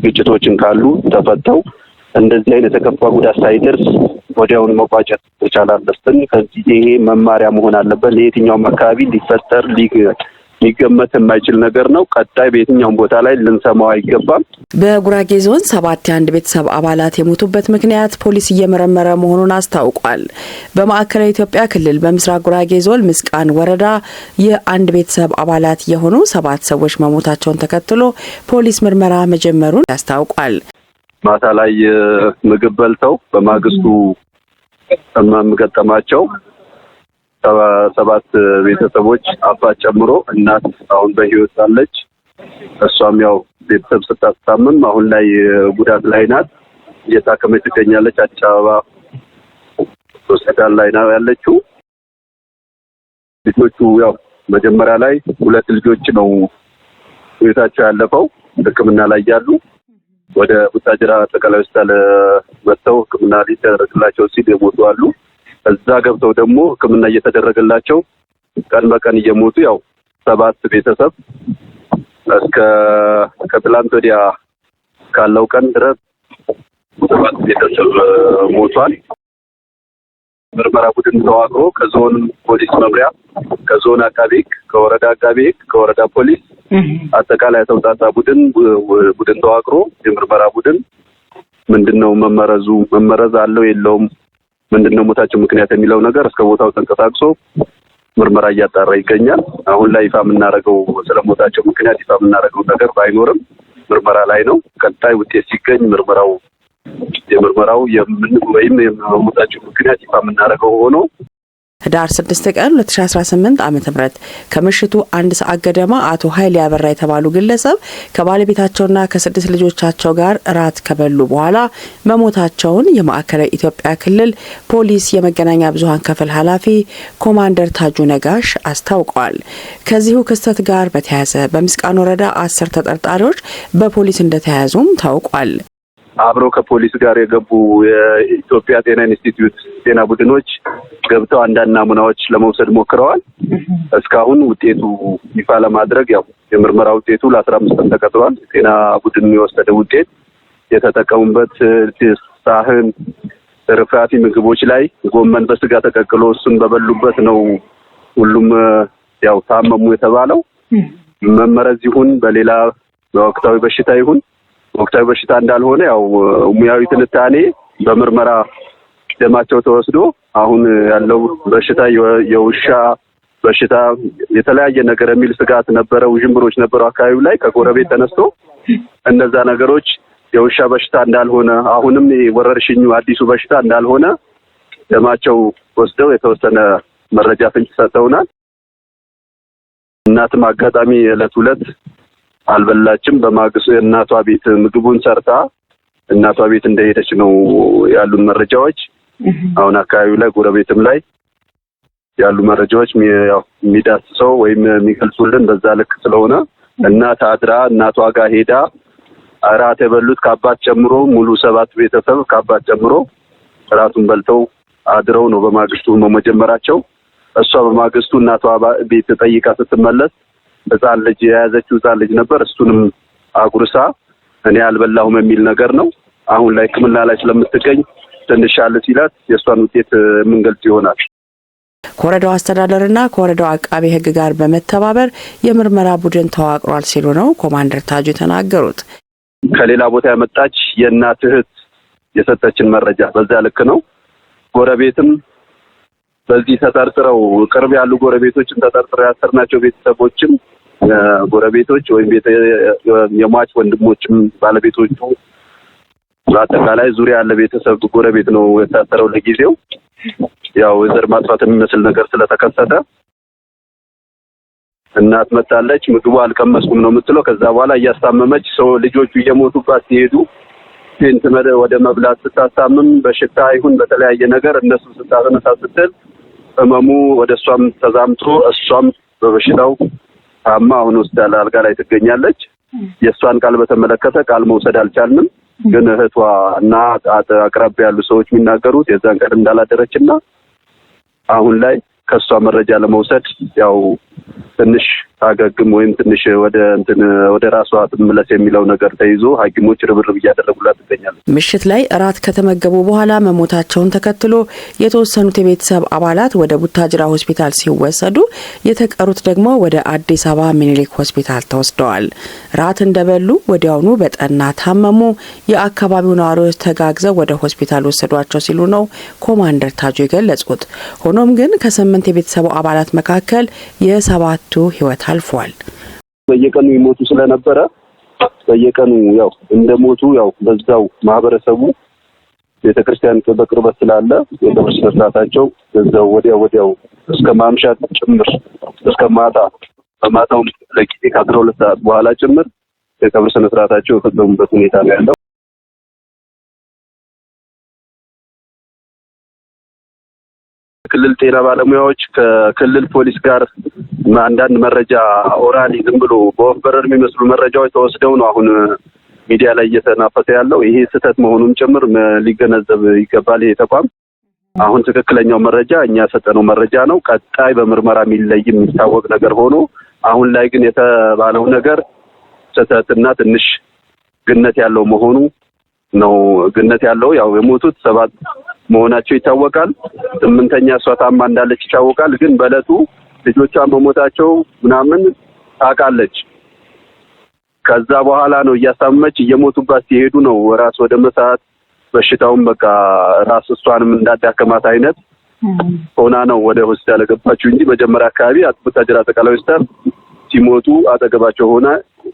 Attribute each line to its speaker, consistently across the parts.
Speaker 1: ግጭቶችን ካሉ ተፈተው እንደዚህ አይነት ተከፋ ጉዳት ሳይደርስ ወዲያውኑ መቋጨት ተቻላለስን ከዚህ ይሄ መማሪያ መሆን አለበት። ለየትኛውም አካባቢ ሊፈጠር ሊገመት የማይችል ነገር ነው። ቀጣይ በየትኛውም ቦታ ላይ ልንሰማው አይገባም።
Speaker 2: በጉራጌ ዞን 7 የአንድ ቤተሰብ አባላት የሞቱበት ምክንያት ፖሊስ እየመረመረ መሆኑን አስታውቋል። በማዕከላዊ ኢትዮጵያ ክልል በምስራቅ ጉራጌ ዞን ምስቃን ወረዳ የአንድ ቤተሰብ አባላት የሆኑ 7 ሰዎች መሞታቸውን ተከትሎ ፖሊስ ምርመራ መጀመሩን ያስታውቋል።
Speaker 1: ማታ ላይ ምግብ በልተው በማግስቱ ገጠማቸው 7 ቤተሰቦች አባት ጨምሮ እናት አሁን በህይወት አለች። እሷም ያው ቤተሰብ ስታስታምም አሁን ላይ ጉዳት ላይ ናት፣ እየታከመች ትገኛለች። አዲስ አበባ ሆስፒታል ላይ ነው ያለችው። ልጆቹ ያው መጀመሪያ ላይ 2 ልጆች ነው ህይወታቸው ያለፈው ሕክምና ላይ ያሉ ወደ ቡታጅራ አጠቃላይ ሆስፒታል መጥተው ሕክምና ሊደረግላቸው ሲል የሞቱ አሉ። እዛ ገብተው ደግሞ ሕክምና እየተደረገላቸው ቀን በቀን እየሞቱ ያው 7 ቤተሰብ እስከ ከትላንት ወዲያ ካለው ቀን ድረስ 7 ቤተሰብ ሞቷል። ምርመራ ቡድን ተዋቅሮ ከዞን ፖሊስ መምሪያ፣ ከዞን አቃቤ ሕግ፣ ከወረዳ አቃቤ ሕግ፣ ከወረዳ ፖሊስ አጠቃላይ ተውጣጣ ቡድን ተዋቅሮ የምርመራ ቡድን ምንድነው መመረዝ አለው የለውም ምንድነው ሞታቸው ምክንያት የሚለው ነገር እስከ ቦታው ተንቀሳቅሶ ምርመራ እያጣራ ይገኛል። አሁን ላይ ይፋ የምናደርገው ስለሞታቸው ምክንያት ይፋ የምናደርገው ነገር ባይኖርም ምርመራ ላይ ነው። ቀጣይ ውጤት ሲገኝ የምርመራው የሞታቸው ምክንያት ይፋ የምናደርገው ሆኖ
Speaker 2: ህዳር 6 ቀን 2018 ዓ.ም ከምሽቱ 1 ሰዓት ገደማ አቶ ኃይሌ ያበራ የተባሉ ግለሰብ ከባለቤታቸውና ከ6 ልጆቻቸው ጋር እራት ከበሉ በኋላ መሞታቸውን የማዕከላዊ ኢትዮጵያ ክልል ፖሊስ የመገናኛ ብዙሃን ክፍል ኃላፊ ኮማንደር ታጁ ነጋሽ አስታውቀዋል። ከዚሁ ክስተት ጋር በተያያዘ በምስቃን ወረዳ 10 ተጠርጣሪዎች በፖሊስ እንደተያዙም ታውቋል።
Speaker 1: አብረው ከፖሊስ ጋር የገቡ የኢትዮጵያ ጤና ኢንስቲትዩት ጤና ቡድኖች ገብተው አንዳንድ ናሙናዎች ለመውሰድ ሞክረዋል። እስካሁን ውጤቱ ይፋ ለማድረግ ያው የምርመራ ውጤቱ ለ15 ቀን ተቀጥሯል። ጤና ቡድን የወሰደ ውጤት የተጠቀሙበት ሳህን ርፍራፊ ምግቦች ላይ ጎመን በስጋ ተቀቅሎ እሱን በበሉበት ነው ሁሉም ያው ታመሙ የተባለው። መመረዝ ይሁን በሌላ ወቅታዊ በሽታ ይሁን ወቅታዊ በሽታ እንዳልሆነ ያው ሙያዊ ትንታኔ በምርመራ ደማቸው ተወስዶ አሁን ያለው በሽታ የውሻ በሽታ የተለያየ ነገር የሚል ስጋት ነበረ፣ ውዥንብሮች ነበሩ አካባቢው ላይ ከጎረቤት ተነስቶ እነዛ ነገሮች የውሻ በሽታ እንዳልሆነ አሁንም ወረርሽኙ አዲሱ በሽታ እንዳልሆነ ደማቸው ወስደው የተወሰነ መረጃ ፍንጭ ሰጥተውናል። እናትም አጋጣሚ ዕለት አልበላችም። በማግስቱ እናቷ ቤት ምግቡን ሰርታ እናቷ ቤት እንደሄደች ነው ያሉን መረጃዎች። አሁን አካባቢው ላይ ጎረቤትም ላይ ያሉ መረጃዎች የሚዳስሰው ወይም የሚገልጹልን በዛ ልክ ስለሆነ እናት አድራ እናቷ ጋር ሄዳ እራት የበሉት ከአባት ጨምሮ ሙሉ 7 ቤተሰብ ከአባት ጨምሮ እራቱን በልተው አድረው ነው በማግስቱ መጀመራቸው። እሷ በማግስቱ እናቷ ቤት ጠይቃ ስትመለስ ህፃን ልጅ የያዘችው ህፃን ልጅ ነበር። እሱንም አጉርሳ እኔ አልበላሁም የሚል ነገር ነው። አሁን ላይ ሕክምና ላይ ስለምትገኝ ትንሽ አለ ሲላት የእሷን ውጤት የምንገልጽ ይሆናል።
Speaker 2: ከወረዳው አስተዳደርና ከወረዳው አቃቤ ሕግ ጋር በመተባበር የምርመራ ቡድን ተዋቅሯል ሲሉ ነው ኮማንደር ታጁ ተናገሩት።
Speaker 1: ከሌላ ቦታ ያመጣች የእናት እህት የሰጠችን መረጃ በዛ ልክ ነው። ጎረቤትም በዚህ ተጠርጥረው ቅርብ ያሉ ጎረቤቶችን ተጠርጥረው ያሰርናቸው ቤተሰቦችም ጎረቤቶች ወይም የሟች ወንድሞችም ባለቤቶቹ በአጠቃላይ ዙሪያ ያለ ቤተሰብ ጎረቤት ነው የታሰረው። ለጊዜው ያው የዘር ማጥፋት የሚመስል ነገር ስለተከሰተ እናት መጣለች፣ ምግቡ አልቀመስኩም ነው የምትለው። ከዛ በኋላ እያስታመመች ሰው ልጆቹ እየሞቱባት ሲሄዱ ወደ መብላት ስታሳምም በሽታ ይሁን በተለያየ ነገር እነሱ ስታነሳ ስትል ህመሙ ወደ እሷም ተዛምቶ እሷም በበሽታው ታማ አሁን ሆስፒታል አልጋ ላይ ትገኛለች። የእሷን ቃል በተመለከተ ቃል መውሰድ አልቻልንም፣ ግን እህቷ እና አቅራቢ ያሉ ሰዎች የሚናገሩት የዛን ቀን እንዳላደረችና አሁን ላይ ከሷ መረጃ ለመውሰድ ያው ትንሽ አገግም ወይም ትንሽ ወደ ራሷ ትመለስ የሚለው ነገር ተይዞ ሐኪሞች ርብርብ እያደረጉላት ይገኛሉ።
Speaker 2: ምሽት ላይ እራት ከተመገቡ በኋላ መሞታቸውን ተከትሎ የተወሰኑት የቤተሰብ አባላት ወደ ቡታጅራ ሆስፒታል ሲወሰዱ የተቀሩት ደግሞ ወደ አዲስ አበባ ሚኒሊክ ሆስፒታል ተወስደዋል። ራት እንደበሉ ወዲያውኑ በጠና ታመሙ። የአካባቢው ነዋሪዎች ተጋግዘው ወደ ሆስፒታል ወሰዷቸው ሲሉ ነው ኮማንደር ታጁ የገለጹት። ሆኖም ግን ከ8 የቤተሰቡ አባላት መካከል የ7ቱ ህይወት አልፏል።
Speaker 1: በየቀኑ ይሞቱ ስለነበረ በየቀኑ ያው እንደሞቱ ያው በዛው ማህበረሰቡ ቤተክርስቲያን በቅርበት ስላለ የቀብር ስርዓታቸው በዛው ወዲያው እስከ ማምሻት ጭምር እስከ በማታው ለቂጤ ከ12 ሰዓት በኋላ ጭምር የቀብር ስርዓታቸው የፈጸሙበት ሁኔታ ነው ያለው። ክልል ጤና ባለሙያዎች ከክልል ፖሊስ ጋር አንዳንድ መረጃ ኦራሊ ዝም ብሎ በወፍ በረር የሚመስሉ መረጃዎች ተወስደው ነው አሁን ሚዲያ ላይ እየተናፈሰ ያለው። ይሄ ስህተት መሆኑን ጭምር ሊገነዘብ ይገባል። ይሄ ተቋም አሁን ትክክለኛው መረጃ እኛ ሰጠነው መረጃ ነው። ቀጣይ በምርመራ የሚታወቅ ነገር ሆኖ አሁን ላይ ግን የተባለው ነገር ስህተትና ትንሽ ግነት ያለው መሆኑ ነው። ግነት ያለው ያው የሞቱት 7 መሆናቸው ይታወቃል። 8ኛ እሷ ታማ እንዳለች ይታወቃል። ግን በእለቱ ልጆቿ መሞታቸው ምናምን ታውቃለች። ከዛ በኋላ ነው እያሳመች እየሞቱባት ሲሄዱ ነው ራስ ወደ መሳት በሽታውን በቃ ራስ እሷንም እንዳዳከማት አይነት ሆና ነው ወደ ሆስፒታል ገባችው እንጂ መጀመሪያ አካባቢ ቡታጅራ አጠቃላይ ሆስፒታል ሲሞቱ አጠገባቸው ሆና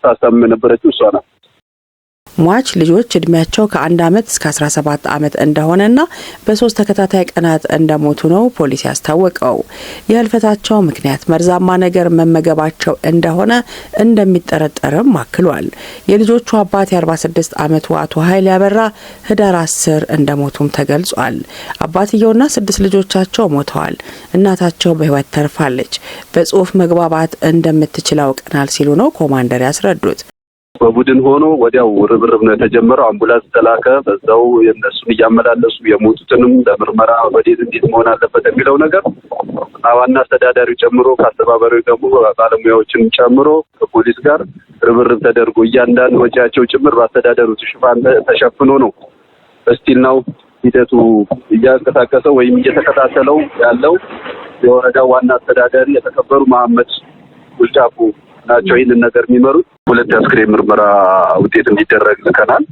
Speaker 1: ታሳም ነበረችው እሷ ናት።
Speaker 2: ሟች ልጆች እድሜያቸው ከ1 ዓመት እስከ 17 ዓመት እንደሆነና በ3 ተከታታይ ቀናት እንደሞቱ ነው ፖሊስ ያስታወቀው። የህልፈታቸው ምክንያት መርዛማ ነገር መመገባቸው እንደሆነ እንደሚጠረጠርም አክሏል። የልጆቹ አባት የ46 ዓመቱ አቶ ኃይሌ አበራ ህዳር 10 እንደሞቱም ተገልጿል። አባትየውና 6 ልጆቻቸው ሞተዋል። እናታቸው በህይወት ተርፋለች። በጽሁፍ መግባባት እንደምትችል አውቀናል ሲሉ ነው ኮማንደር ያስረዱት።
Speaker 1: በቡድን ሆኖ ወዲያው ርብርብ ነው የተጀመረው። አምቡላንስ ተላከ። በዛው የነሱን እያመላለሱ የሞቱትንም ለምርመራ እንዴት መሆን አለበት የሚለው ነገር ዋና አስተዳዳሪው ጨምሮ ከአስተባባሪው ደግሞ ባለሙያዎችን ጨምሮ ከፖሊስ ጋር ርብርብ ተደርጎ እያንዳንዱ ወጪያቸው ጭምር በአስተዳደሩ ሽፋን ተሸፍኖ ነው እስቲል ነው ሂደቱ እያንቀሳቀሰው ወይም እየተከታተለው ያለው። የወረዳው ዋና አስተዳዳሪ የተከበሩ መሐመድ ጉልጫፉ ናቸው ይህንን ነገር የሚመሩት። 2 አስክሬን ምርመራ ውጤት እንዲደረግ ልከናል።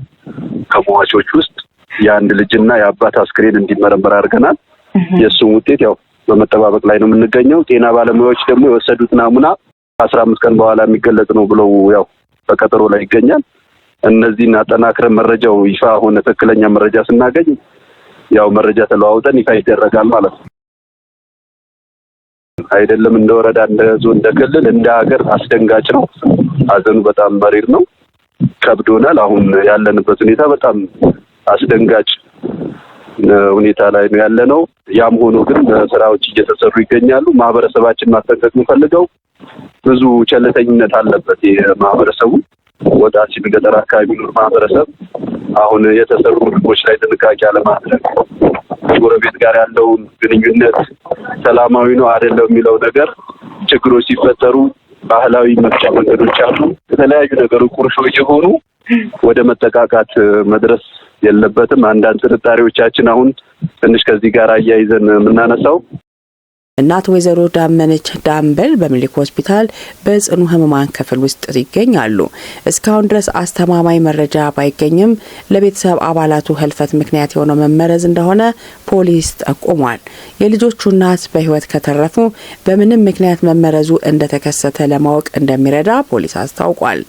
Speaker 1: ከሟቾች ውስጥ የአንድ ልጅና የአባት አስክሬን እንዲመረመር አድርገናል። የእሱም ውጤት ያው በመጠባበቅ ላይ ነው የምንገኘው። ጤና ባለሙያዎች ደግሞ የወሰዱት ናሙና 15 ቀን በኋላ የሚገለጽ ነው ብለው ያው በቀጠሮ ላይ ይገኛል። እነዚህን አጠናክረን መረጃው ይፋ ሆነ ትክክለኛ መረጃ ስናገኝ ያው መረጃ ተለዋውጠን ይፋ ይደረጋል ማለት ነው። አይደለም እንደ ወረዳ እንደ ዞን እንደ ክልል እንደ ሀገር አስደንጋጭ ነው። ሀዘኑ በጣም መሪር ነው። ከብዶናል። አሁን ያለንበት ሁኔታ በጣም አስደንጋጭ ሁኔታ ላይ ነው ያለነው። ያም ሆኖ ግን ስራዎች እየተሰሩ ይገኛሉ። ማህበረሰባችን ማስጠንቀቅ የሚፈልገው ብዙ ቸልተኝነት አለበት። የማህበረሰቡ ወጣ ሲል ገጠር አካባቢ ነው ማህበረሰብ አሁን የተሰሩ ምግቦች ላይ ጥንቃቄ አለማድረግ፣ ጎረቤት ጋር ያለውን ግንኙነት ሰላማዊ ነው አይደለም የሚለው ነገር ችግሮች ሲፈጠሩ ባህላዊ መፍቻ መንገዶች አሉ። የተለያዩ ነገሮች ቁርሾ የሆኑ ወደ መጠቃቃት መድረስ የለበትም። አንዳንድ ጥርጣሬዎቻችን አሁን ትንሽ ከዚህ ጋር አያይዘን የምናነሳው
Speaker 2: እናት ወይዘሮ ዳመነች ዳምበል በሚኒሊክ ሆስፒታል በጽኑ ህሙማን ክፍል ውስጥ ይገኛሉ። እስካሁን ድረስ አስተማማኝ መረጃ ባይገኝም ለቤተሰብ አባላቱ ህልፈት ምክንያት የሆነው መመረዝ እንደሆነ ፖሊስ ጠቁሟል። የልጆቹ እናት በህይወት ከተረፉ በምንም ምክንያት መመረዙ እንደተከሰተ ለማወቅ እንደሚረዳ ፖሊስ አስታውቋል።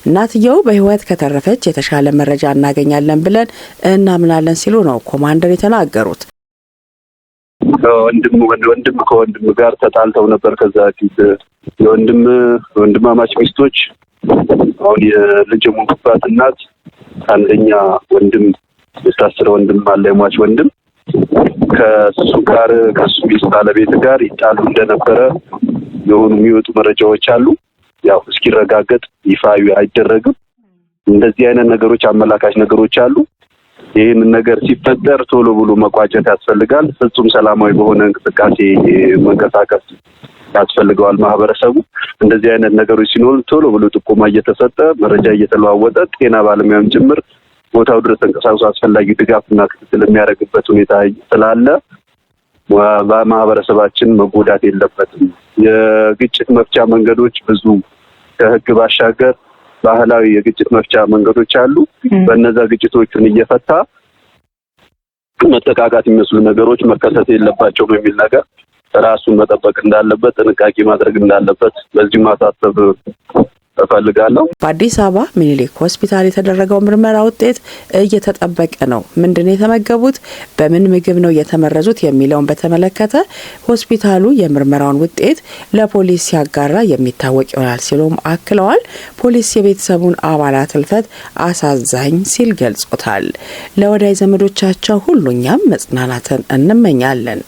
Speaker 2: እናትየው በህይወት ከተረፈች የተሻለ መረጃ እናገኛለን ብለን እናምናለን ሲሉ ነው ኮማንደር የተናገሩት።
Speaker 1: ወንድም ከወንድም ጋር ተጣልተው ነበር። ከዛ ፊት ወንድማማች ሚስቶች አሁን የልጅ ሙሉባት እናት አንደኛ ወንድም የታሰረ ወንድም አለ የሟች ወንድም ከሱ ሚስት ባለቤት ጋር ይጣሉ እንደነበረ የሆኑ የሚወጡ መረጃዎች አሉ። ያው እስኪረጋገጥ ይፋ አይደረግም። እንደዚህ አይነት ነገሮች አመላካች ነገሮች አሉ። ይህንን ነገር ሲፈጠር ቶሎ ብሎ መቋጨት ያስፈልጋል። ፍጹም ሰላማዊ በሆነ እንቅስቃሴ መንቀሳቀስ ያስፈልገዋል ማህበረሰቡ። እንደዚህ አይነት ነገሮች ሲኖሩ ቶሎ ብሎ ጥቆማ እየተሰጠ መረጃ እየተለዋወጠ ጤና ባለሙያም ጭምር ቦታው ድረስ ተንቀሳቅሶ አስፈላጊ ድጋፍና ክትትል የሚያደርግበት ሁኔታ ስላለ በማህበረሰባችን መጎዳት የለበትም። የግጭት መፍቻ መንገዶች ብዙ ከህግ ባሻገር ባህላዊ የግጭት መፍቻ መንገዶች አሉ። በእነዛ ግጭቶችን እየፈታ መጠቃቃት የሚመስሉ ነገሮች መከሰት የለባቸውም የሚል ነገር ራሱን መጠበቅ እንዳለበት፣ ጥንቃቄ ማድረግ እንዳለበት በዚህ ማሳሰብ እፈልጋለሁ።
Speaker 2: በአዲስ አበባ ሚኒሊክ ሆስፒታል የተደረገው ምርመራ ውጤት እየተጠበቀ ነው። ምንድነው የተመገቡት፣ በምን ምግብ ነው የተመረዙት የሚለውን በተመለከተ ሆስፒታሉ የምርመራውን ውጤት ለፖሊስ ሲያጋራ የሚታወቅ ይሆናል ሲሉም አክለዋል። ፖሊስ የቤተሰቡን አባላት ህልፈት አሳዛኝ ሲል ገልጾታል። ለወዳጅ ዘመዶቻቸው ሁሉ እኛም መጽናናትን እንመኛለን።